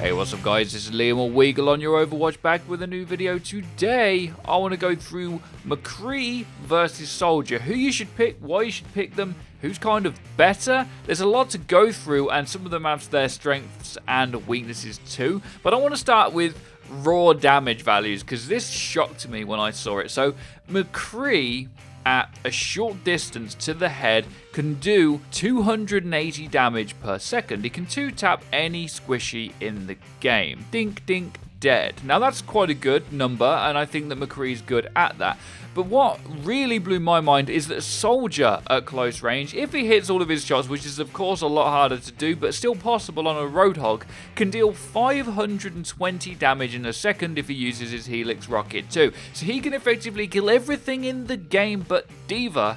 Hey, what's up guys, this is Liam or Weagle on your Overwatch, back with a new video. Today, I want to go through McCree versus Soldier, who you should pick, why you should pick them, who's kind of better. There's a lot to go through and some of them have their strengths and weaknesses too. But I want to start with raw damage values because this shocked me when I saw it. So McCree at a short distance to the head can do 280 damage per second. He can 2-tap any squishy in the game. Dink, dink, dead. Now that's quite a good number, and I think that McCree's good at that. But what really blew my mind is that Soldier at close range, if he hits all of his shots, which is of course a lot harder to do, but still possible on a Roadhog, can deal 520 damage in a second if he uses his Helix rocket too. So he can effectively kill everything in the game but D.Va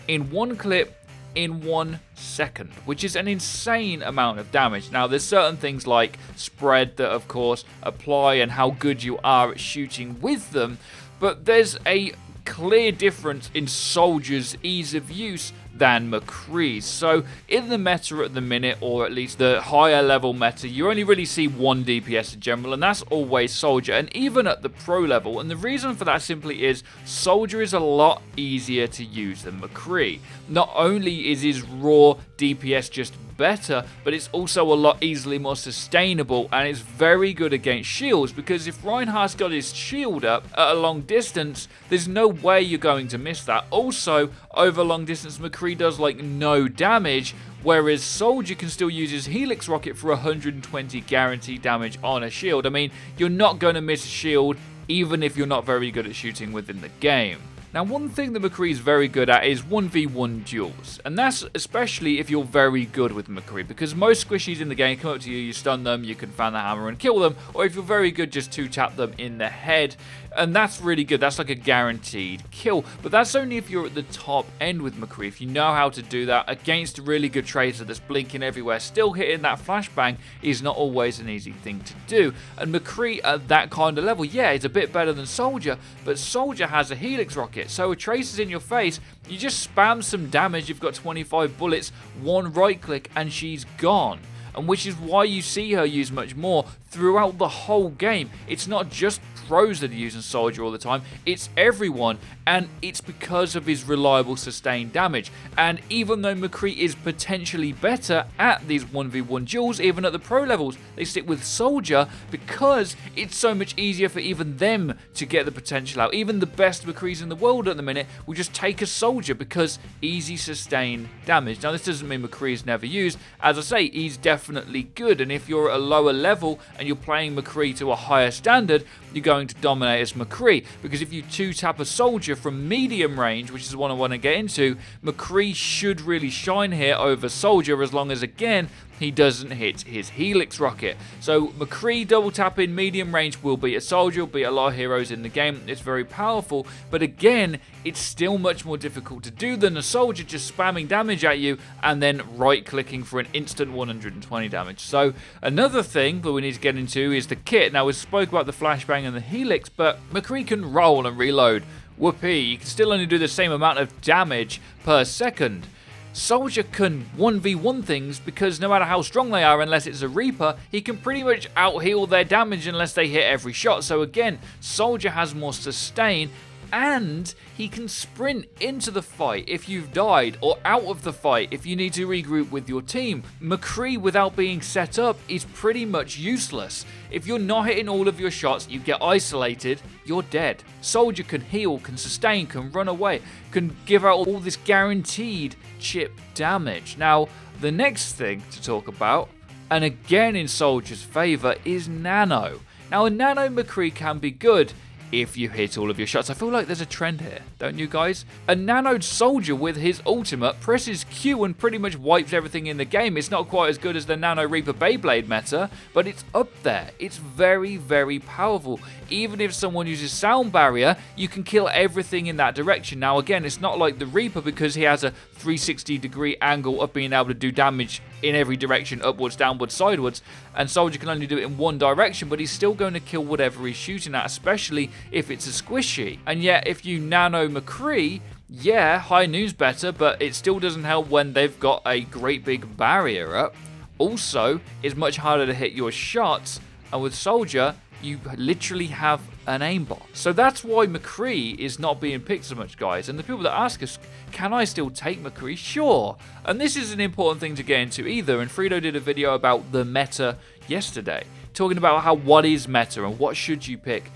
in one clip in 1 second, which is an insane amount of damage. Now there's certain things like spread that of course apply and how good you are at shooting with them, but there's a clear difference in Soldier's ease of use than McCree's. So in the meta at the minute, or at least the higher level meta, you only really see one DPS in general, and that's always Soldier, and even at the pro level. And the reason for that simply is Soldier is a lot easier to use than McCree. Not only is his raw DPS just better, but it's also a lot easily more sustainable, and it's very good against shields, because if Reinhardt's got his shield up at a long distance, there's no way you're going to miss that. Also, over long distance, McCree does like no damage, whereas Soldier can still use his Helix rocket for 120 guaranteed damage on a shield. I mean, you're not going to miss a shield even if you're not very good at shooting within the game. Now, one thing that McCree is very good at is 1v1 duels, and that's especially if you're very good with McCree, because most squishies in the game come up to you, you stun them, you can fan the hammer and kill them, or if you're very good, just 2-tap them in the head, and that's really good. That's like a guaranteed kill, but that's only if you're at the top end with McCree. If you know how to do that against a really good tracer that's blinking everywhere, still hitting that flashbang is not always an easy thing to do, and McCree at that kind of level, yeah, it's a bit better than Soldier, but Soldier has a Helix rocket. So a tracer's in your face, you just spam some damage, you've got 25 bullets, one right click and she's gone. And which is why you see her use much more throughout the whole game. It's not just pros that are using Soldier all the time, it's everyone, and it's because of his reliable sustained damage. And even though McCree is potentially better at these 1v1 duels, even at the pro levels, they stick with Soldier because it's so much easier for even them to get the potential out. Even the best McCrees in the world at the minute will just take a Soldier because easy sustained damage. Now this doesn't mean McCree is never used. As I say, he's definitely good, and if you're at a lower level and you're playing McCree to a higher standard, you're going to dominate as McCree, because if you 2-tap a Soldier from medium range, which is what I want to get into, McCree should really shine here over Soldier, as long as, again, he doesn't hit his Helix rocket. So McCree double tapping medium range will beat a Soldier, will beat a lot of heroes in the game. It's very powerful, but again, it's still much more difficult to do than a Soldier just spamming damage at you and then right clicking for an instant 120 damage. So another thing that we need to get into is the kit. Now we spoke about the flashbang and the Helix, but McCree can roll and reload. Whoopee, you can still only do the same amount of damage per second. Soldier can 1v1 things because no matter how strong they are, unless it's a Reaper, he can pretty much out-heal their damage unless they hit every shot. So again, Soldier has more sustain, and he can sprint into the fight if you've died, or out of the fight if you need to regroup with your team. McCree, without being set up, is pretty much useless. If you're not hitting all of your shots, you get isolated, you're dead. Soldier can heal, can sustain, can run away, can give out all this guaranteed chip damage. Now, the next thing to talk about, and again in Soldier's favour, is Nano. Now, a Nano McCree can be good if you hit all of your shots. I feel like there's a trend here, don't you guys? A nanoed Soldier with his ultimate presses Q and pretty much wipes everything in the game. It's not quite as good as the Nano Reaper Beyblade meta, but it's up there. It's very, very powerful. Even if someone uses Sound Barrier, you can kill everything in that direction. Now again, it's not like the Reaper because he has a 360-degree angle of being able to do damage in every direction, upwards, downwards, sideways, and Soldier can only do it in one direction, but he's still going to kill whatever he's shooting at, especially if it's a squishy. And yet, if you nano McCree, yeah, high noon's better, but it still doesn't help when they've got a great big barrier up. Also, it's much harder to hit your shots And with Soldier, you literally have an aimbot. So that's why McCree is not being picked so much, guys. And the people that ask us, can I still take McCree? Sure. And this is an important thing to get into either. And FREEDO did a video about the meta yesterday, talking about what is meta and what should you pick.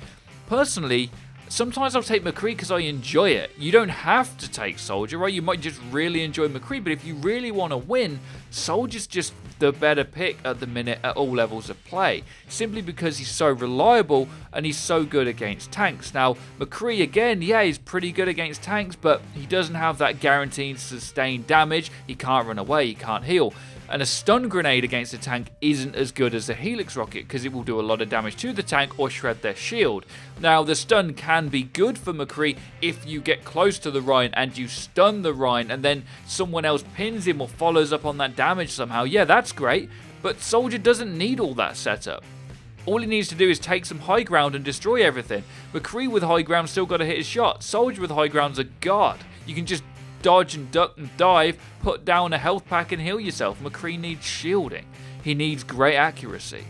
Personally, sometimes I'll take McCree because I enjoy it. You don't have to take Soldier, right? You might just really enjoy McCree, but if you really want to win, Soldier's just the better pick at the minute at all levels of play, simply because he's so reliable and he's so good against tanks. Now, McCree, again, yeah, he's pretty good against tanks, but he doesn't have that guaranteed sustained damage. He can't run away, he can't heal. And a stun grenade against a tank isn't as good as a Helix rocket because it will do a lot of damage to the tank or shred their shield. Now, the stun can be good for McCree if you get close to the Rhine and you stun the Rhine and then someone else pins him or follows up on that damage somehow. Yeah, that's great, but Soldier doesn't need all that setup. All he needs to do is take some high ground and destroy everything. McCree with high ground still got to hit his shot. Soldier with high ground's a god. You can just dodge and duck and dive, put down a health pack and heal yourself. McCree needs shielding. He needs great accuracy.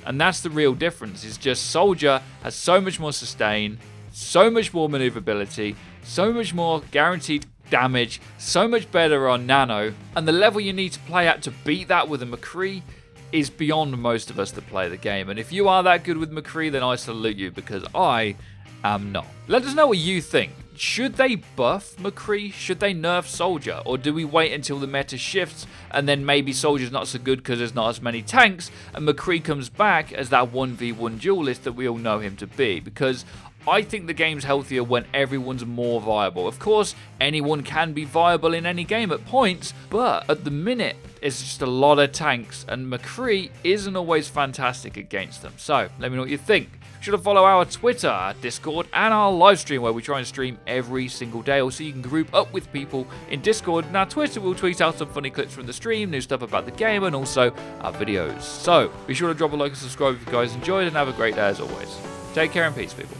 And that's the real difference. It's just Soldier has so much more sustain, so much more maneuverability, so much more guaranteed damage, so much better on nano, and the level you need to play at to beat that with a McCree is beyond most of us that play the game. And if you are that good with McCree, then I salute you, because I am not. Let us know what you think. Should they buff McCree? Should they nerf Soldier? Or do we wait until the meta shifts and then maybe Soldier's not so good because there's not as many tanks and McCree comes back as that 1v1 duelist that we all know him to be? Because I think the game's healthier when everyone's more viable. Of course, anyone can be viable in any game at points, but at the minute, it's just a lot of tanks, and McCree isn't always fantastic against them. So, let me know what you think. Be sure to follow our Twitter, our Discord, and our live stream, where we try and stream every single day. Also, you can group up with people in Discord, and our Twitter will tweet out some funny clips from the stream, new stuff about the game, and also our videos. So, be sure to drop a like and subscribe if you guys enjoyed, and have a great day as always. Take care and peace, people.